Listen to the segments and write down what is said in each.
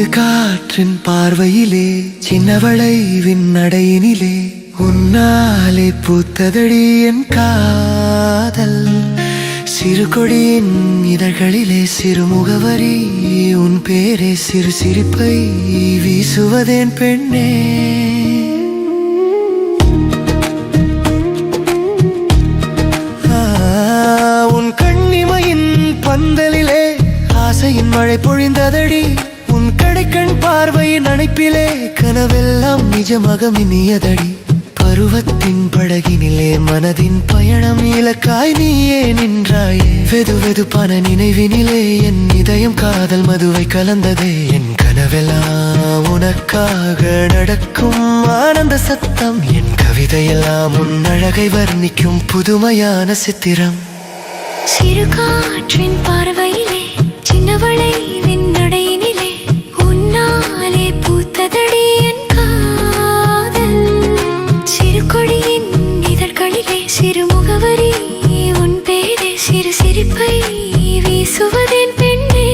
சிறு காற்றின் பார்வையிலே சின்னவளை விண்ணடையினிலே உன்னாலே பூத்ததடி என் காதல். சிறு கொடியின் இதழ்களிலே சிறு முகவரி உன் பேரே சிறு சிரிப்பை வீசுவதேன் பெண்ணே. உன் கண்ணிமையின் பந்தலிலே ஆசையின் மழை பொழிந்ததடி. உன் கடைக்கண் பார்வையின் அணைப்பிலே கனவெல்லாம் நிஜமாக மின்னியதடி. பருவத்தின் படகினிலே மனதின் பயணம் இலக்காய் நீயே நின்றாயே. வெது வெதுப்பான நினைவினிலே என் இதயம் காதல் மதுவை கலந்ததே. என் கனவெல்லாம் உனக்காக நடக்கும் ஆனந்த சத்தம். என் கவிதையெல்லாம் உன் அழகை வர்ணிக்கும் புதுமையான சித்திரம். சிறு காற்றின் பார்வையிலே சின்னவளை விண்ணடையினிலே உன்னாலே பூத்ததடி என் காதல். சிறு கொடியின் இதழ்களிலே சிறு முகவரி உன் பேரே சிறு சிரிப்பை வீசுவதேன் பெண்ணே.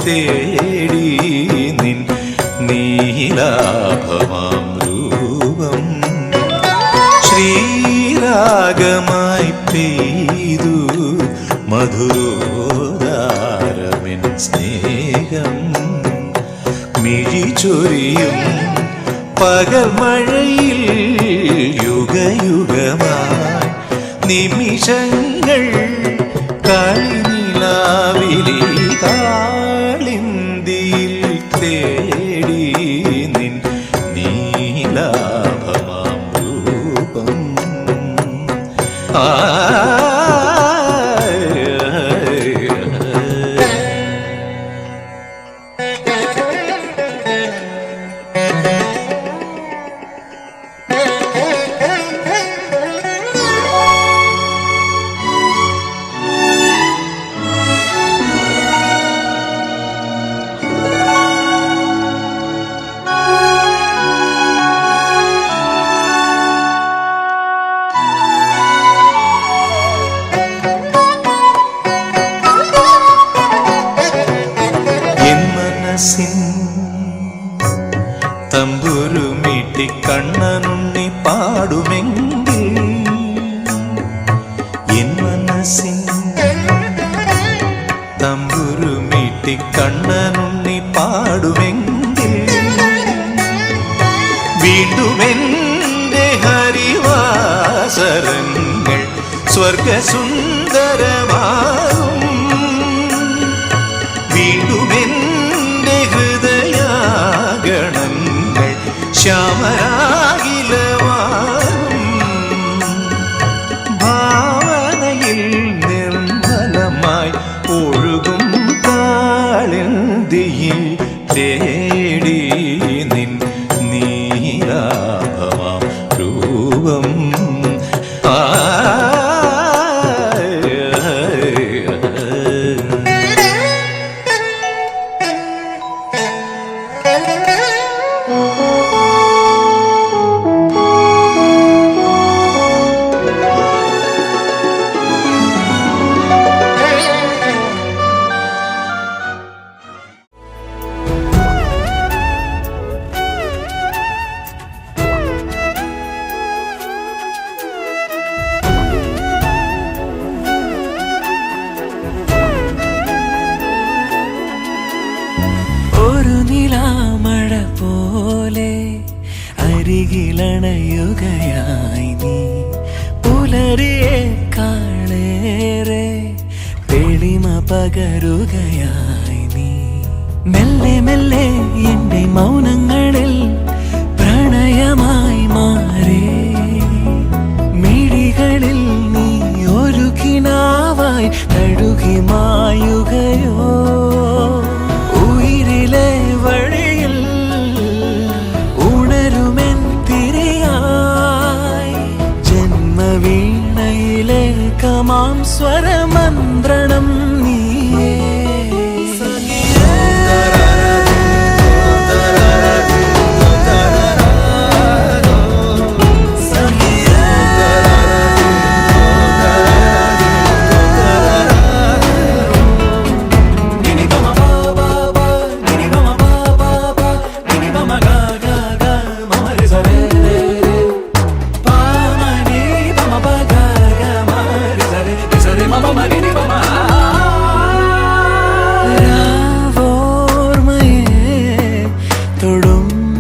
തേടി നിൻ നീലാഭമാം രൂപം ശ്രീരാഗമായി പെയ്തു മധുരോദാരമെൻ സ്നേഹം. മിഴിചൊരിയും പകൽ മഴയിൽ യുഗയുഗമായി നിമിഷങ്ങൾ കളിനിലാവിലി കാളിന്തിയിൽ തേടി നിൻ നീലാഭമാം രൂപം. തമ്പുരുമീട്ടി കണ്ണനുണ്ണി പാടുമെങ്കിൽ എൻ മനസ്സിൻ തമ്പുരുമീട്ടി കണ്ണനുണ്ണി പാടുമെങ്കിൽ വീണ്ടും എൻ്റെ ഹരിവാസരങ്ങൾ സ്വർഗസുന്ദരമാകും. വീണ്ടും എൻ്റെ ഹൃദയാഗണങ്ങൾ ശ്യാമരാഗിലമാകും. ഭാവനയിൽ നിർമ്മലമായി ഒഴുകും കാളിന്തിയിൽ തേടി നിൻ നീലാഭമാം രൂപം. നിലാമഴ പോലെ അരികിലണയുകയായി നീ. പുലരിയേക്കാളേറെ തെളിമ പകരുകയായി നീ. മെല്ലെ മെല്ലെ എൻ്റെ മൗനങ്ങളിൽ പ്രണയമായി മാറി. മിഴികളിൽ നീ ഒരു കിനാവായി തഴുകി മാ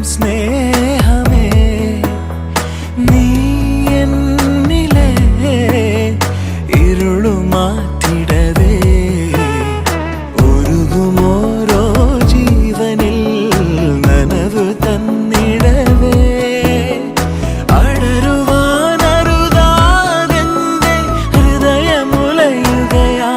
സ്നേഹമേ നീ എന്നിലെ ഇരുളുമാറ്റിടവേ ഒരുകുമോരോ ജീവനിൽ നനവ് തന്നിടവേ അടരുവാനരുതാതെന്റെ ഹൃദയമുലയുകയാ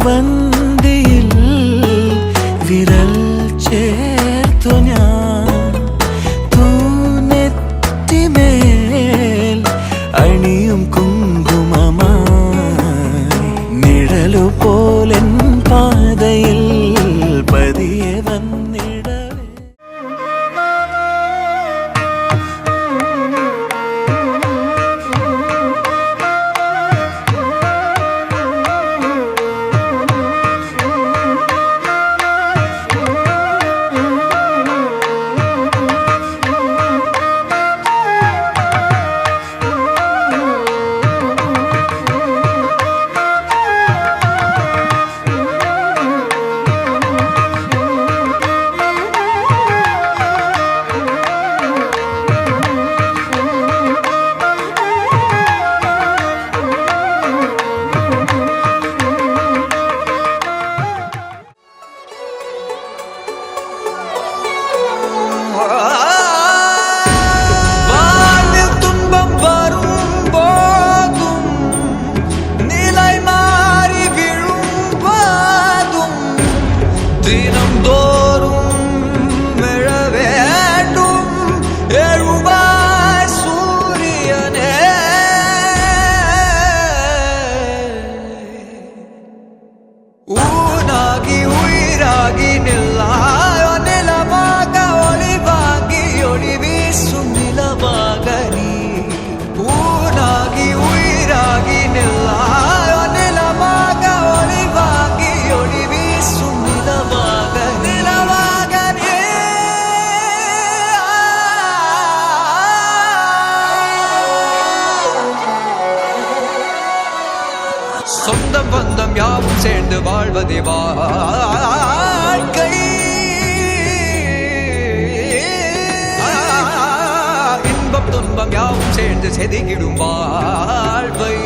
വന്തിയിൽ വിരൽ ചേർത്തു ഞാൻ തൂനെറ്റിമേൽ അണിയും കുങ്കുമമായി നിഴലു പോലൻ പാതയിൽ പതിയെ വന്നിടവേ வாழ்வில் துன்பம் வரும்போதும் நிலை மாறி விழும்போதும் தினம்தோறும் எழ வேண்டும் எழுவாய் சூரியனே ஊனாகி உயிராகி நில்லாயோ நிலமாக ஒளிவாங்கி ஒளி வீசும் நிலமாக நீ ஊனாகி உயிராகி நில்லாயோ நிலமாக ஒளிவாங்கி ஒளி வீசும் நிலமாக நீ சொந்தம் பந்தம் யாவும் சேர்ந்து வாழ்வதே வாழ்க்கை இன்பம் துன்பம் யாவும் சேர்ந்து செதுக்கிடும் வாழ்வை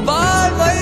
வாழ்வை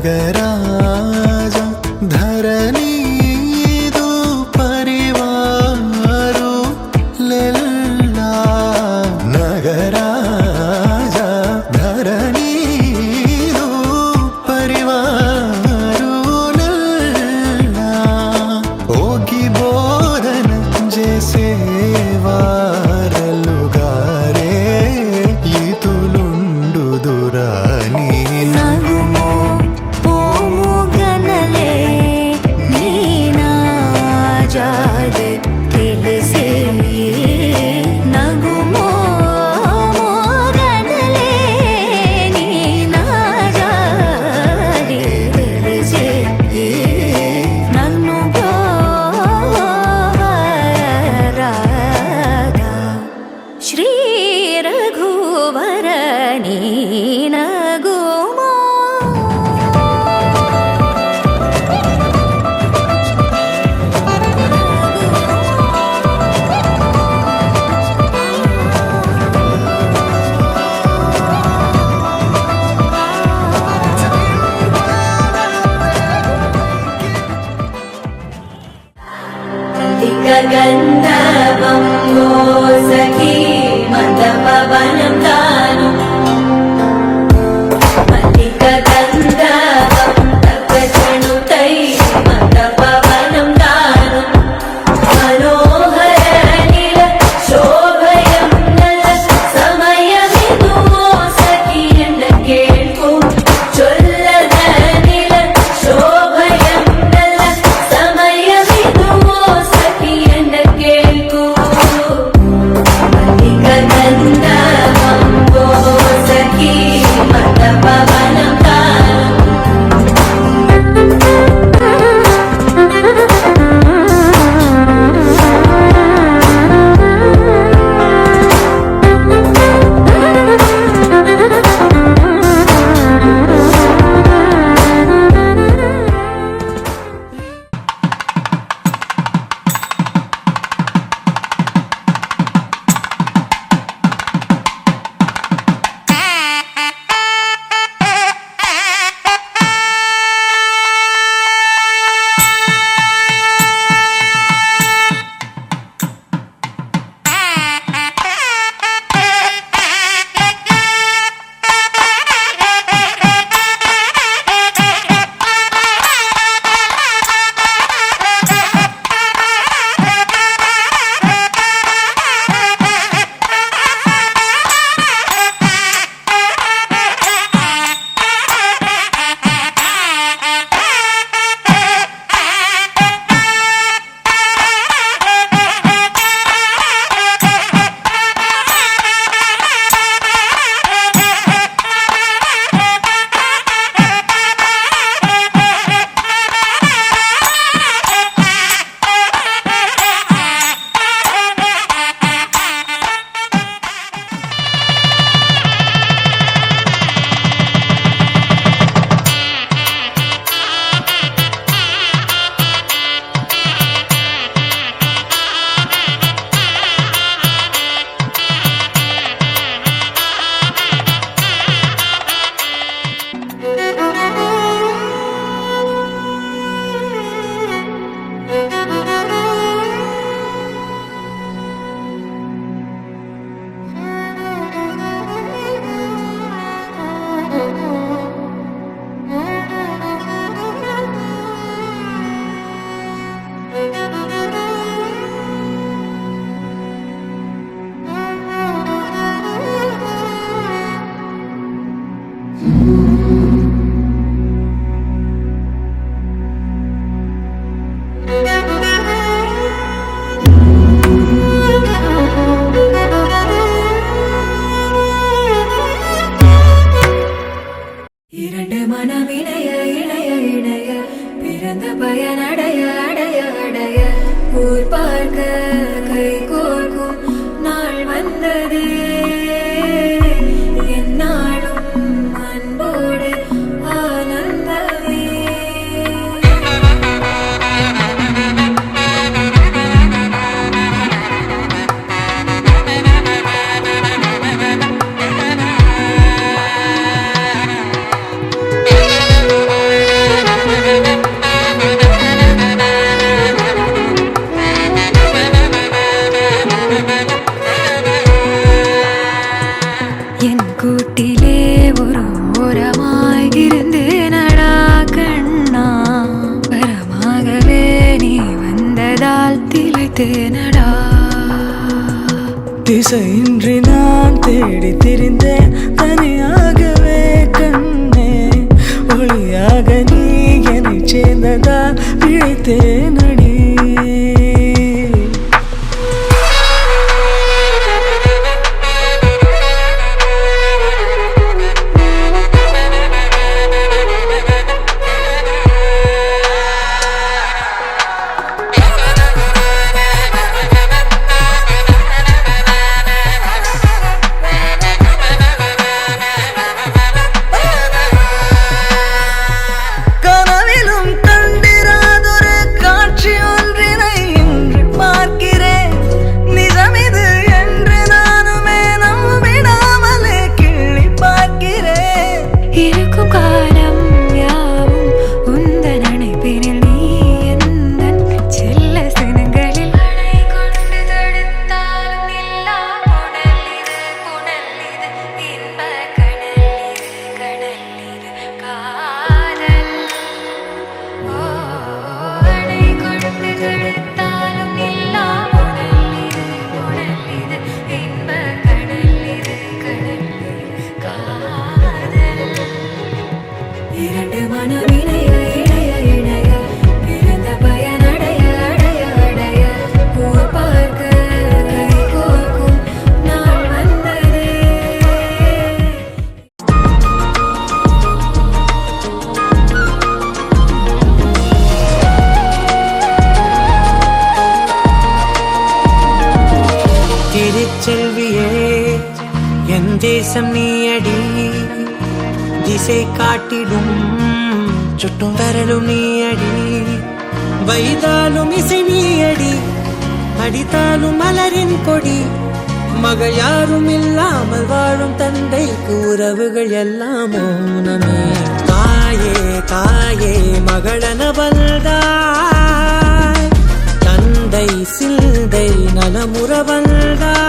ನಗರಾಜ ಧರಣಿದು ಪರಿವಾರು ಲೆಲ್ಲ ನಗರಾಜ ಧರಣಿದು ಪರಿವಾರು ಲೆಲ್ಲ ಹೋಗಿ ಬೋಧನ ಜೇಸೇವಾರಲುಗಾರೆ ಈತುಲುಂಡು ದುರಾನಿ నగుమో పోముగనలే నీనాజాదే తెలిసే నగుమో మోగనలే నీనాజాదే తెలిసే నన్ను గోవరాగా శ్రీ రఘువర నీనగుమో గంధర్వం సఖీ మందపవనం తాను మల్లిక గంధర్వం తగ్గణుతై మందపవనం తాను మనోహర నిల శోభయం నల సమయమిదు సఖీ ఎండ కేൾക്കൂ ചൊല്ലത നില ശോഭയം നല സമയമിതു സഖി എന്ന കേൾക്കൂ മല്ലിക ഗന്ധർവം സഖി മന്ദപവനം താനം இரண்டு மனம் இணைய இணைய இணைய பிறந்த பயனடைய அடைய அடைய ஊர் பார்க்க கை கோர்க்கும் நாள் வந்ததே என்னாலும் அன்போடு ஆனந்தமே பிடித்தேனடா. திசையின்றி நான் தேடி திரிந்தேன் தனியாகவே கண்ணே, ஒளியாக நீ என்னை சேர்ந்ததா பிழைத்தேனடி. இரண்டு மனம் இணைய இணைய இணைய பிறந்த பயன் அடைய அடைய அடைய போர் பார்க்க கை கோர்க்கும் நாள் வந்ததே. திருச்செல்வியே என் தேசம் நீயடி, திசை காட்டிடும் சுட்டும் வரலும் நீயடி. வைதாலும் இசை நீயடி, அடித்தாலும் மலரின் கொடி. மகள் யாரும் இல்லாமல் வாழும் தந்தைக்கு உறவுகள் எல்லாம் மௌனமே. தாயே தாயே மகளன வந்தாய், தந்தை சிந்தை நலமுற வந்தாய்.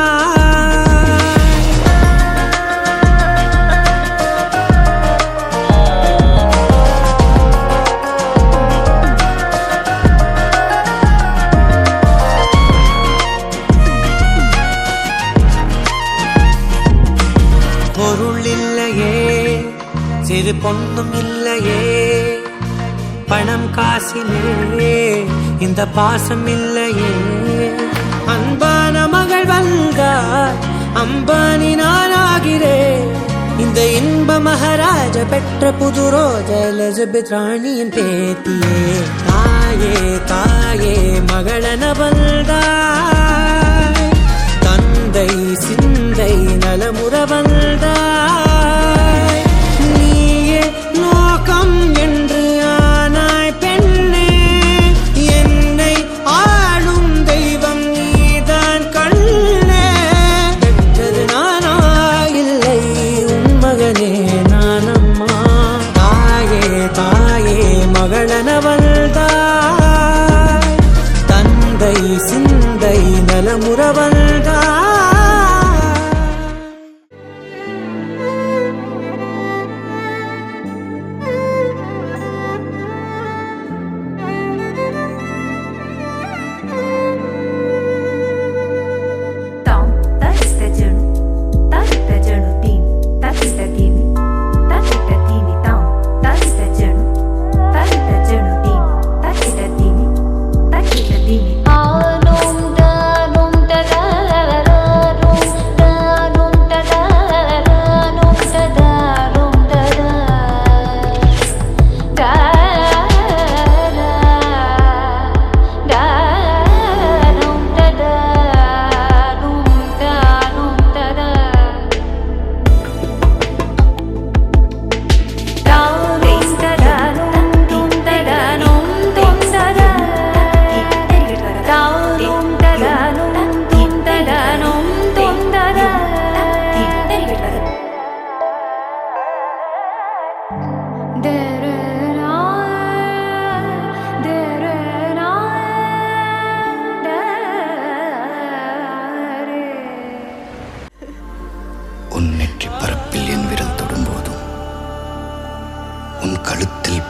பொருள் இல்லையே, சிறு பொண்ணும் இல்லையே, பணம் காசிலே இந்த பாசம் இல்லையே. அன்பான மகள் வந்தார், அம்பானி நானாகிறேன். இந்த இன்ப மகாராஜ பெற்ற புது ரோஜ எலிசபெத் ராணியின் பேத்தியே. தாயே தாயே மகளன வந்தாய், தந்தை சிந்தை நலமுற வந்தாய். நீயே நோக்கம் என்று ஆனாய் பெண்ணே, என்னை ஆளும் தெய்வம் நீதான் கண்ணே. பெற்றது நானா இல்லை உன் மகனே நானம்மா. தாயே தாயே மகளன வந்தாய், தந்தை சிந்தை நலமுற வந்தாய்.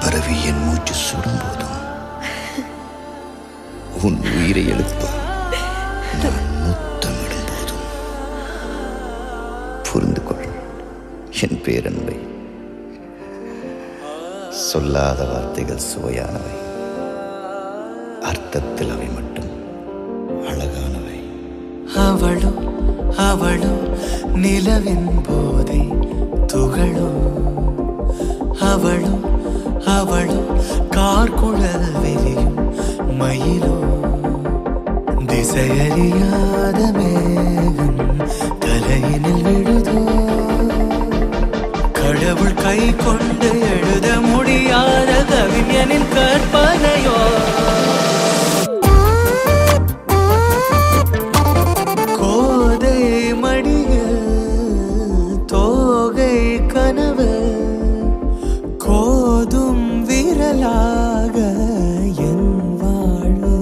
பரவி என் மூச்சு சுடும்போதும் உன் உயிரை எழுப்ப சொல்லாத வார்த்தைகள் சுவையானவை, அர்த்தத்தில் அவை மட்டும் அழகானவை. அவளோ அவளோ நிலவின் போதை துகளோ, அவளோ அவளோ கார்குழல் வெளியும் மயிலோ, திசையறியாத மேகம் தலையினில் விழுதோ, கடவுள் கை கொண்டு எழுத முடியாத கவிஞனின் கற்பனையோ. கோதை மடியில் தோகை கனவு, கோதும் விரலாக என் வாழ்வு,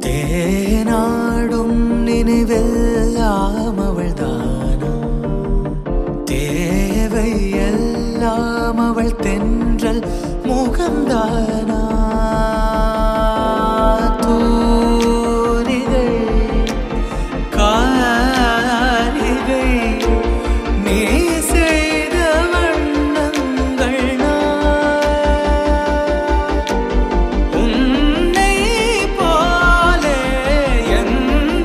தேனாடும் நினைவெல்லாம் அவள் தானா, தேவை எல்லாம் அவள் தென்றல் முகம்தானா. தூரிகை காரிகை நீ செய்த வண்ணங்கள் உன்னை போலே என்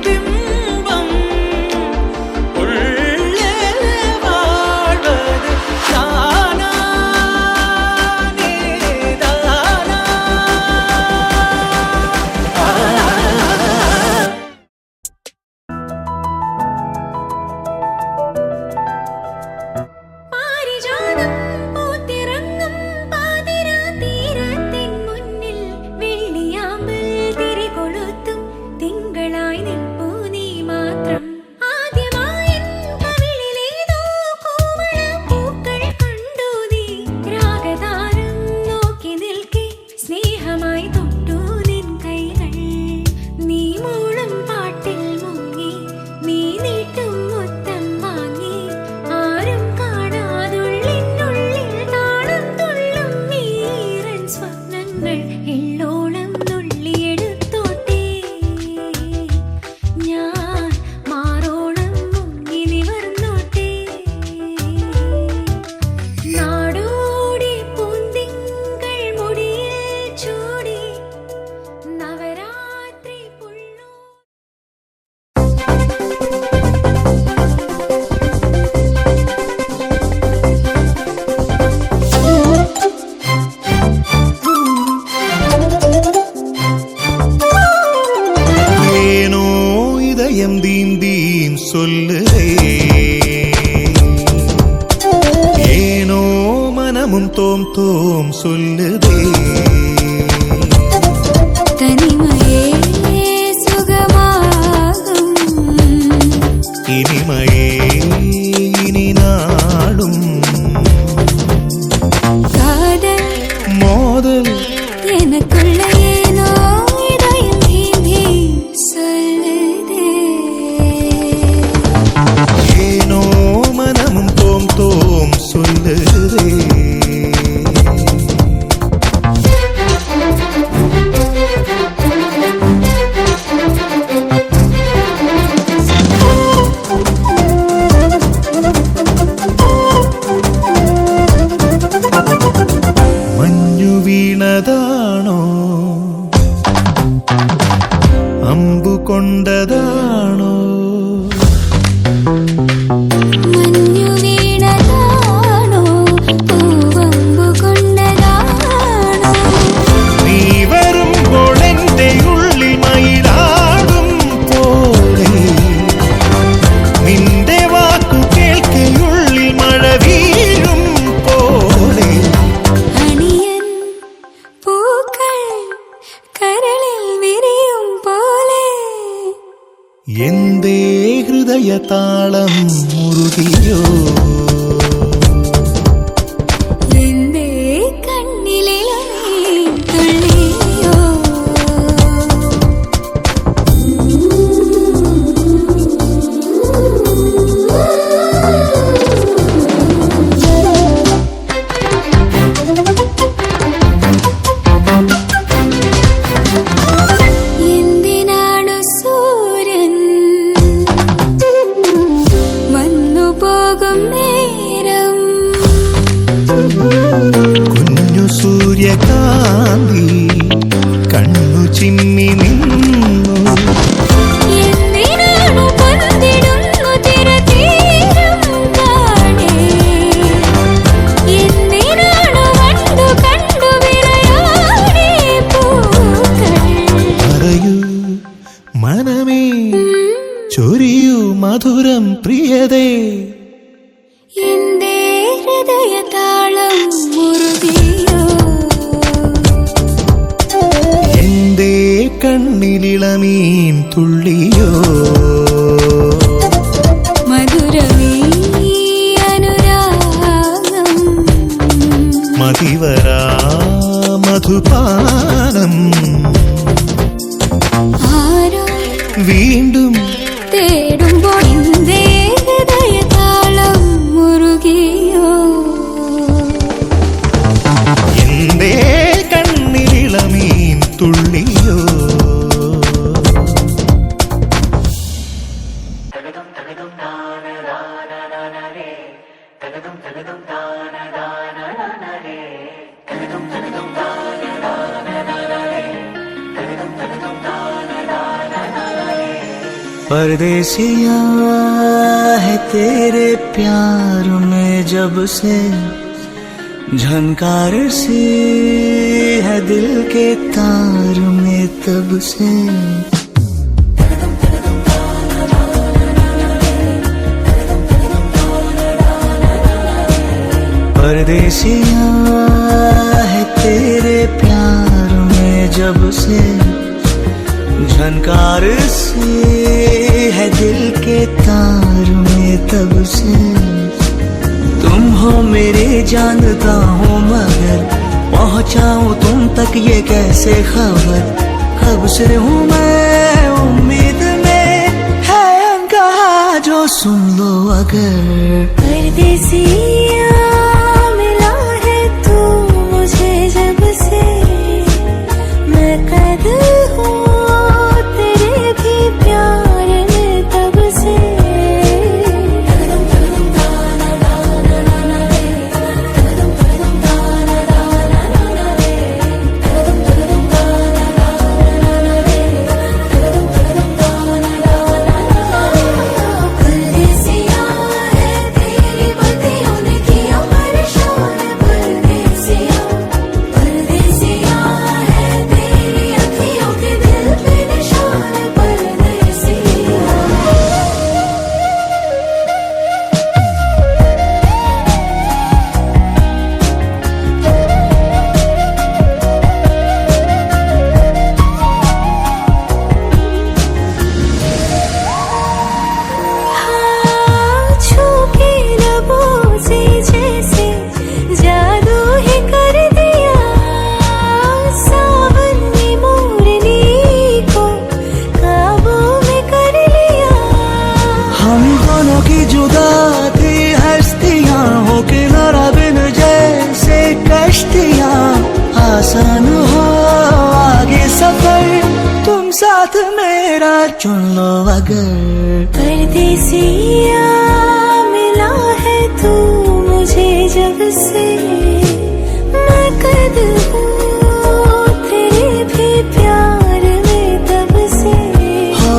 பிம்பம் உள்ளே வாழ்வது தானா நீதானா. പാരിജാതം പൂത്തിറങ്ങും പാതിരാ തീരത്തിൻ മുന്നിൽ വെള്ളിയാമ്പൽ തിരികൊളുത്തും തിങ്കളായി നിൽപ്പൂ നീ മാത്രം. ആദ്യമായി കവിളിലേതോ കോമള പൂക്കൾ കണ്ടു നീ, രാഗതാരം നോക്കി നിൽക്കെ സ്നേഹമായി തൊട്ടു നിൻ കൈകൾ. നീ മൂളും പാട്ടിൽ മുങ്ങി, നീ നീട്ടും മുത്തം വാങ്ങി, ആരും കാണാതുള്ളിനുള്ളിൽ താളം തുള്ളും നീരൻ സ്വപ്നങ്ങൾ എള്ളോളം നുള്ളിയെടുത്തോട്ടെ. ഞാൻ മാറോളം മുങ്ങി നിവർന്നോട്ടെ. നാടോടി പൂന്തിങ്കൾ മുടിയിൽ ചൂടി നവരാത്രി പുള്ളോ. ஏனோ இதயம் தீந்தீன் சொல்லுதே, ஏனோ மனமும் தோம் தோம் சொல்லுதே. தனிமையே சுகமாகும், இனிமையே இனி நாடும், காதல் மோதல் எனக்குள்ள ஏனோ இதயம் தீண்டி சொல்லுதே. ஏனோ மனமும் தோம் தோம் சொல்லுதே. മഞ്ഞു വീണതാണോ, അമ്പു കൊണ്ടതാണോ, മഞ്ഞു വീണതാണോ, പൂവമ്പു കൊണ്ടതാണോ, നീ വരുമ്പോൾ എന്റെ ഉള്ളിൽ മയിലാടും പോലെ, നിന്റെ വാക്കു കേൾക്കയുള്ളിൽ മഴ വീഴും പോലെ. അണിയൻ പൂക്കൾ കരളിൽ വിരിയും പോലെ, എന്തേ ഹൃദയ താളം മുറുകിയോ, എന്റെ കണ്ണിലിളനീ തുള്ളിയോ. എന്തിനാണു സൂര്യൻ വന്നു പോകും കാന്തി കണ്ണു ചിമ്മി നിന്നു എന്തിനാണു പന്തിടുന്നു തിരതീരം കാണേ എന്തിനാണു കണ്ടു കണ്ടു വിളയാടേ പൂക്കൾ പറയൂ മനമേ ചൊരിയൂ മധുരം പ്രിയതേ എന്റെ ഹൃദയതാളം മുറുകിയോ എന്റെ കണ്ണിലിളമീൻ തുള്ളിയോ മധുരമീ അനുരാഗം മതിവരാ മധുപാനം ആരോ വീണ്ടും തേടുമ്പോൾ എന്റെ ഹൃദയതാളം മുറുകിയോ എന്റെ കണ്ണിലിളമീൻ തുള്ളിയോ परदेसिया है तेरे प्यार में जब से झनकार सी है दिल के तार में तब से परदेसिया है तेरे प्यार में जब से झनकार से है दिल के तार में तब से तुम हो मेरे जानता हूँ मगर पहुँचाऊँ तुम तक ये कैसे खबर कब से हूँ मैं उम्मीद में है अनकहा जो सुन लो अगर परदेसिया मिला है तू मुझे जब से मैं कद हूँ तेरे भी प्यार में तब से परदेसिया है तेरी बत्तियों ने किया परेशान परदेसिया परदेसिया है तेरी अखियों के दिल पे निशान परदेसिया छू के लबों से जैसे जादू ही कर दिया सावन ने मोरनी को काबू में कर लिया हम दोनों की जुदा थी हस्तियाँ हो के नरा बिन जैसे कश्तियाँ आसान हो आगे सफर तुम साथ मेरा चुन लो अगर परदेसिया मिला है तू मुझे जब से मैं कद हूँ तेरे भी प्यार में तब से हो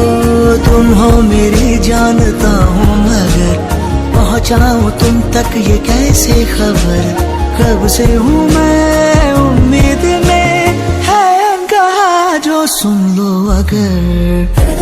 तुम हो मेरी जानता हूँ मगर पहुँचाऊँ तुम तक ये कैसे खबर कब से हूँ मैं उम्मीद में है अनकहा जो सुन लो अगर